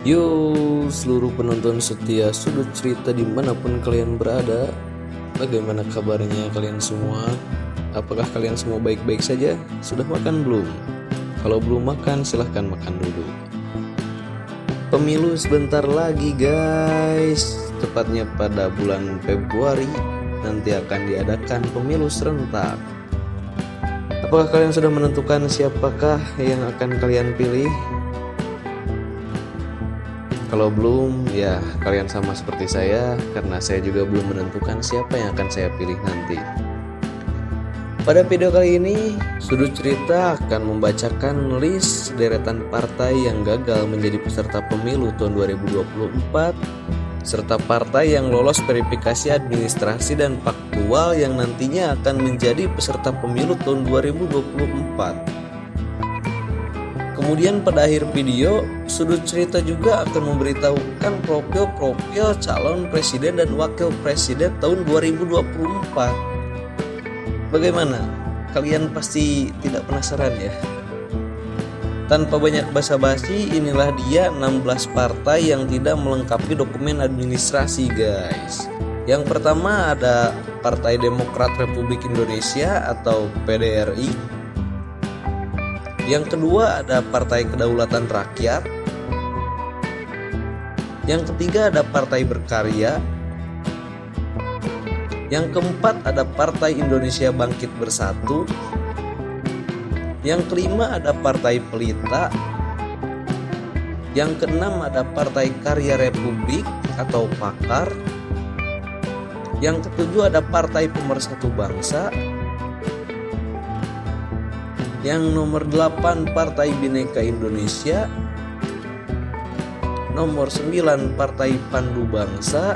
Yo, seluruh penonton setia sudut cerita dimanapun kalian berada, bagaimana kabarnya kalian semua? Apakah kalian semua baik-baik saja? Sudah makan belum? Kalau belum makan, silahkan makan dulu. Pemilu sebentar lagi guys, tepatnya pada bulan Februari nanti akan diadakan pemilu serentak. Apakah kalian sudah menentukan siapakah yang akan kalian pilih? Kalau belum, ya kalian sama seperti saya, karena saya juga belum menentukan siapa yang akan saya pilih nanti. Pada video kali ini, Sudut Cerita akan membacakan list deretan partai yang gagal menjadi peserta pemilu tahun 2024, serta partai yang lolos verifikasi administrasi dan faktual yang nantinya akan menjadi peserta pemilu tahun 2024. Kemudian pada akhir video, Sudut Cerita juga akan memberitahukan profil-profil calon presiden dan wakil presiden tahun 2024. Bagaimana? Kalian pasti tidak penasaran ya? Tanpa banyak basa-basi, inilah dia 16 partai yang tidak melengkapi dokumen administrasi guys. Yang pertama ada Partai Demokrat Republik Indonesia atau PDRI. Yang kedua ada Partai Kedaulatan Rakyat. Yang ketiga ada Partai Berkarya. Yang keempat ada Partai Indonesia Bangkit Bersatu. Yang kelima ada Partai Pelita. Yang keenam ada Partai Karya Republik atau PAKAR. Yang ketujuh ada Partai Pemersatu Bangsa. Yang nomor 8 Partai Bhinneka Indonesia. Nomor 9 Partai Pandu Bangsa.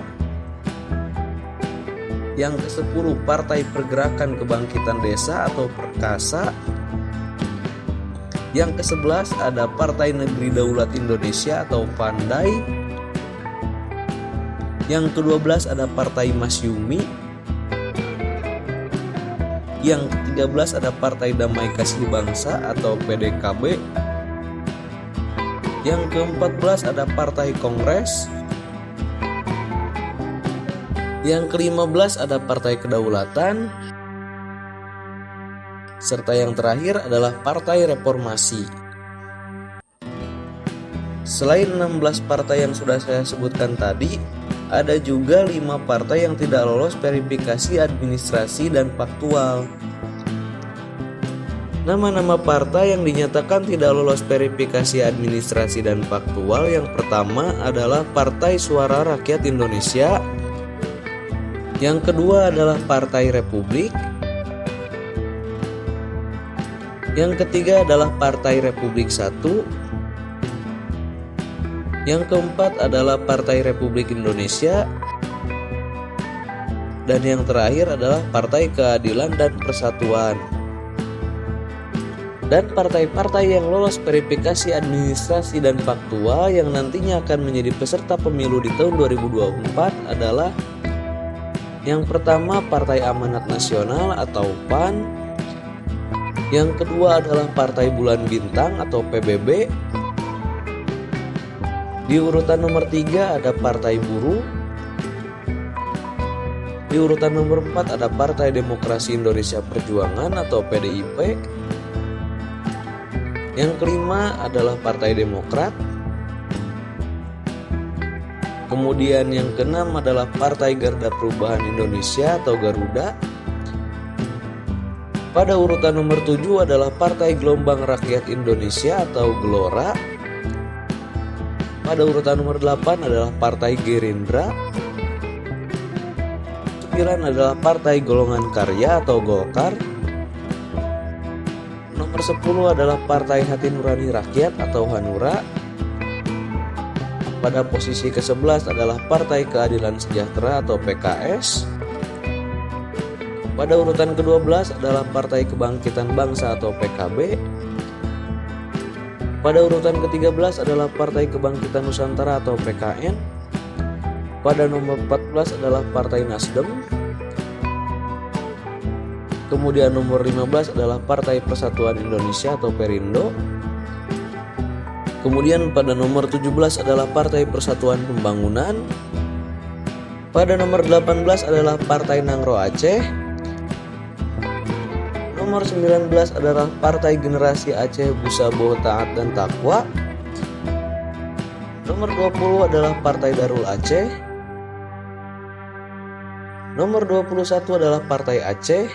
Yang ke-10 Partai Pergerakan Kebangkitan Desa atau Perkasa. Yang ke-11 ada Partai Negeri Daulat Indonesia atau Pandai. Yang ke-12 ada Partai Masyumi. Yang ke-13 ada Partai Damai Kasih Bangsa atau PDKB. Yang ke-14 ada Partai Kongres. Yang ke-15 ada Partai Kedaulatan. Serta yang terakhir adalah Partai Reformasi. Selain 16 partai yang sudah saya sebutkan tadi, ada juga 5 partai yang tidak lolos verifikasi administrasi dan faktual. Nama-nama partai yang dinyatakan tidak lolos verifikasi administrasi dan faktual yang pertama adalah Partai Suara Rakyat Indonesia. Yang kedua adalah Partai Republik. Yang ketiga adalah Partai Republik 1. Yang keempat adalah Partai Republik Indonesia. Dan yang terakhir adalah Partai Keadilan dan Persatuan. Dan partai-partai yang lolos verifikasi administrasi dan faktual yang nantinya akan menjadi peserta pemilu di tahun 2024 adalah yang pertama Partai Amanat Nasional atau PAN. Yang kedua adalah Partai Bulan Bintang atau PBB. Di urutan nomor 3 ada Partai Buruh. Di urutan nomor 4 ada Partai Demokrasi Indonesia Perjuangan atau PDIP. Yang kelima adalah Partai Demokrat. Kemudian yang keenam adalah Partai Garda Perubahan Indonesia atau Garuda. Pada urutan nomor 7 adalah Partai Gelombang Rakyat Indonesia atau Gelora. Pada urutan nomor 8 adalah Partai Gerindra. 9 adalah Partai Golongan Karya atau Golkar. Nomor 10 adalah Partai Hati Nurani Rakyat atau Hanura. Pada posisi ke-11 adalah Partai Keadilan Sejahtera atau PKS. Pada urutan ke-12 adalah Partai Kebangkitan Bangsa atau PKB. Pada urutan ke-13 adalah Partai Kebangkitan Nusantara atau PKN. Pada nomor 14 adalah Partai Nasdem. Kemudian nomor 15 adalah Partai Persatuan Indonesia atau Perindo. Kemudian pada nomor 17 adalah Partai Persatuan Pembangunan. Pada nomor 18 adalah Partai Nangro Aceh. Nomor 19 adalah Partai Generasi Aceh Busabo Taat dan Takwa. Nomor 20 adalah Partai Darul Aceh. Nomor 21 adalah Partai Aceh.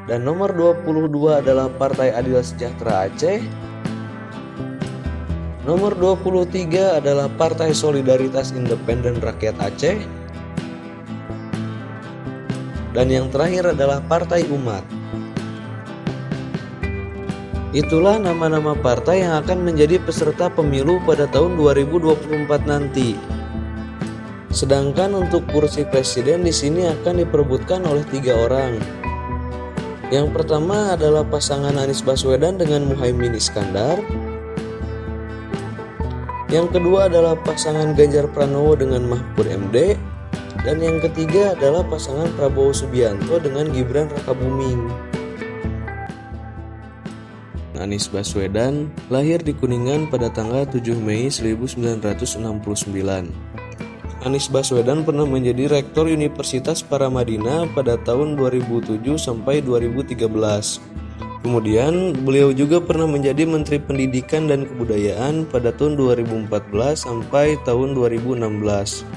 Dan nomor 22 adalah Partai Adil Sejahtera Aceh. Nomor 23 adalah Partai Solidaritas Independen Rakyat Aceh. Dan yang terakhir adalah Partai Umat. Itulah nama-nama partai yang akan menjadi peserta pemilu pada tahun 2024 nanti. Sedangkan untuk kursi presiden di sini akan diperebutkan oleh 3 orang. Yang pertama adalah pasangan Anies Baswedan dengan Muhaimin Iskandar. Yang kedua adalah pasangan Ganjar Pranowo dengan Mahfud MD. Dan yang ketiga adalah pasangan Prabowo Subianto dengan Gibran Rakabuming. Anies Baswedan lahir di Kuningan pada tanggal 7 Mei 1969. Anies Baswedan pernah menjadi rektor Universitas Paramadina pada tahun 2007 sampai 2013. Kemudian beliau juga pernah menjadi Menteri Pendidikan dan Kebudayaan pada tahun 2014 sampai tahun 2016.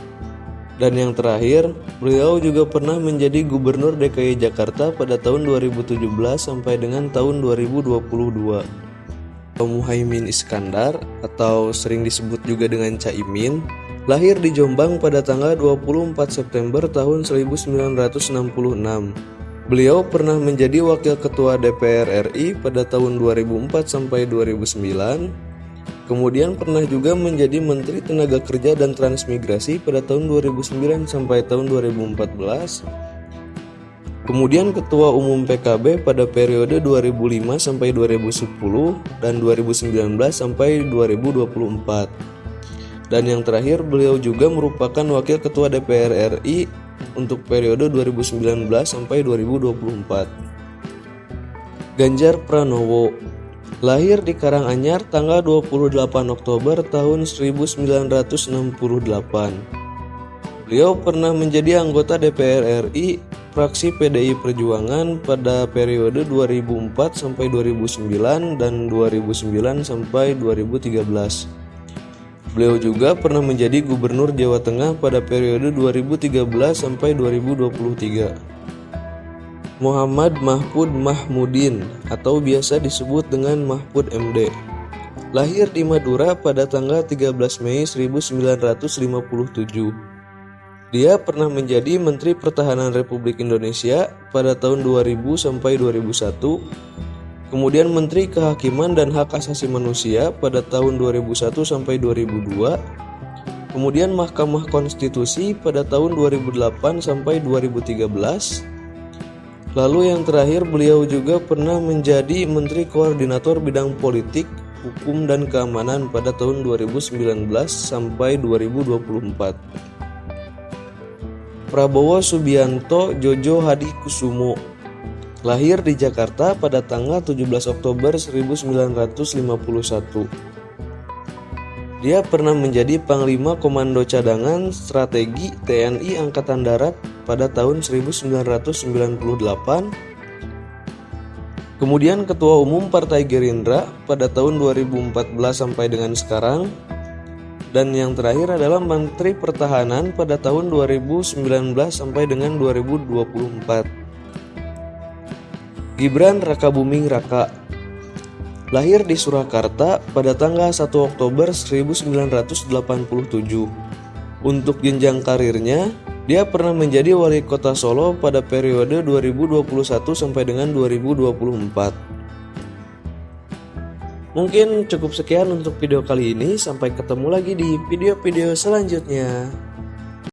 Dan yang terakhir, beliau juga pernah menjadi Gubernur DKI Jakarta pada tahun 2017 sampai dengan tahun 2022. Muhaimin Iskandar atau sering disebut juga dengan Caimin, lahir di Jombang pada tanggal 24 September tahun 1966. Beliau pernah menjadi Wakil Ketua DPR RI pada tahun 2004 sampai 2009. Kemudian pernah juga menjadi Menteri Tenaga Kerja dan Transmigrasi pada tahun 2009 sampai tahun 2014. Kemudian Ketua Umum PKB pada periode 2005 sampai 2010 dan 2019 sampai 2024. Dan yang terakhir beliau juga merupakan Wakil Ketua DPR RI untuk periode 2019 sampai 2024. Ganjar Pranowo lahir di Karanganyar tanggal 28 Oktober tahun 1968. Beliau pernah menjadi anggota DPR RI fraksi PDI Perjuangan pada periode 2004 sampai 2009 dan 2009 sampai 2013. Beliau juga pernah menjadi Gubernur Jawa Tengah pada periode 2013 sampai 2023. Muhammad Mahfud Mahmudin atau biasa disebut dengan Mahfud MD. Lahir di Madura pada tanggal 13 Mei 1957. Dia pernah menjadi Menteri Pertahanan Republik Indonesia pada tahun 2000 sampai 2001. Kemudian Menteri Kehakiman dan Hak Asasi Manusia pada tahun 2001 sampai 2002. Kemudian Mahkamah Konstitusi pada tahun 2008 sampai 2013. Lalu yang terakhir beliau juga pernah menjadi Menteri Koordinator Bidang Politik, Hukum dan Keamanan pada tahun 2019 sampai 2024. Prabowo Subianto Jojo Hadi Kusumo lahir di Jakarta pada tanggal 17 Oktober 1951. Dia pernah menjadi Panglima Komando Cadangan Strategi TNI Angkatan Darat pada tahun 1998. Kemudian Ketua Umum Partai Gerindra pada tahun 2014 sampai dengan sekarang. Dan yang terakhir adalah Menteri Pertahanan pada tahun 2019 sampai dengan 2024. Gibran Rakabuming Raka lahir di Surakarta pada tanggal 1 Oktober 1987. Untuk jenjang karirnya, dia pernah menjadi Wali Kota Solo pada periode 2021 sampai dengan 2024. Mungkin cukup sekian untuk video kali ini, sampai ketemu lagi di video-video selanjutnya.